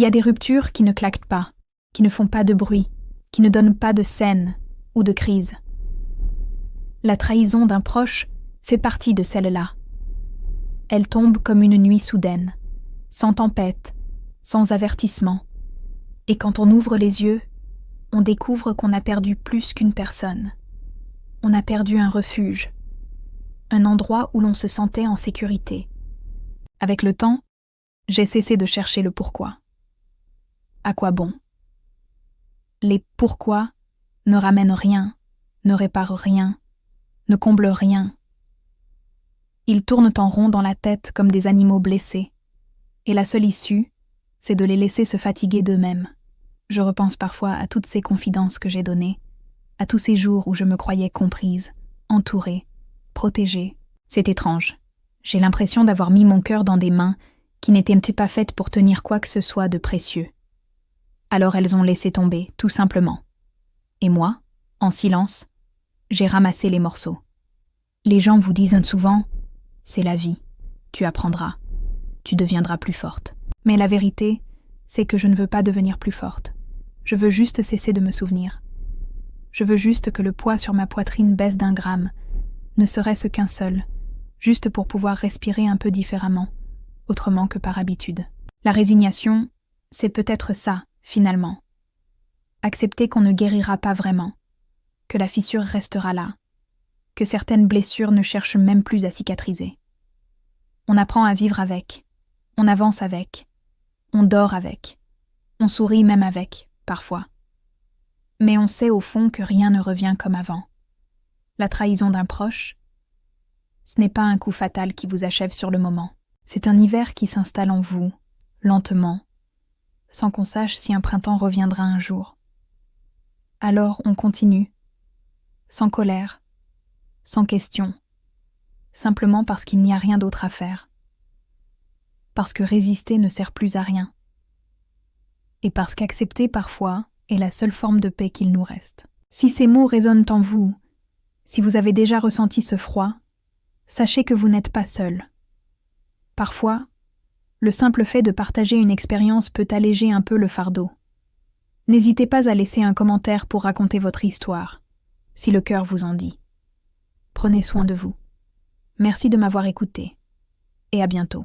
y a des ruptures qui ne claquent pas, qui ne font pas de bruit, qui ne donnent pas de scène ou de crise. La trahison d'un proche fait partie de celle-là. Elle tombe comme une nuit soudaine, sans tempête, sans avertissement. Et quand on ouvre les yeux, on découvre qu'on a perdu plus qu'une personne. On a perdu un refuge, un endroit où l'on se sentait en sécurité. Avec le temps, j'ai cessé de chercher le pourquoi. À quoi bon? Les pourquoi ne ramènent rien, ne réparent rien, ne comblent rien. Ils tournent en rond dans la tête comme des animaux blessés, et la seule issue, c'est de les laisser se fatiguer d'eux-mêmes. Je repense parfois à toutes ces confidences que j'ai données, à tous ces jours où je me croyais comprise, entourée, protégée. C'est étrange. J'ai l'impression d'avoir mis mon cœur dans des mains qui n'étaient pas faites pour tenir quoi que ce soit de précieux. Alors elles ont laissé tomber, tout simplement. Et moi, en silence, j'ai ramassé les morceaux. Les gens vous disent souvent « c'est la vie, tu apprendras, tu deviendras plus forte ». Mais la vérité, c'est que je ne veux pas devenir plus forte. Je veux juste cesser de me souvenir. Je veux juste que le poids sur ma poitrine baisse d'1 gramme, ne serait-ce qu'un seul, juste pour pouvoir respirer un peu différemment, autrement que par habitude. La résignation, c'est peut-être ça, finalement. Accepter qu'on ne guérira pas vraiment, que la fissure restera là, que certaines blessures ne cherchent même plus à cicatriser. On apprend à vivre avec, on avance avec, on dort avec, on sourit même avec, parfois. Mais on sait au fond que rien ne revient comme avant. La trahison d'un proche, ce n'est pas un coup fatal qui vous achève sur le moment. C'est un hiver qui s'installe en vous, lentement, sans qu'on sache si un printemps reviendra un jour. Alors on continue, sans colère, sans question, simplement parce qu'il n'y a rien d'autre à faire. Parce que résister ne sert plus à rien. Et parce qu'accepter parfois est la seule forme de paix qu'il nous reste. Si ces mots résonnent en vous, si vous avez déjà ressenti ce froid, sachez que vous n'êtes pas seul. Parfois, le simple fait de partager une expérience peut alléger un peu le fardeau. N'hésitez pas à laisser un commentaire pour raconter votre histoire, si le cœur vous en dit. Prenez soin de vous. Merci de m'avoir écouté, et à bientôt.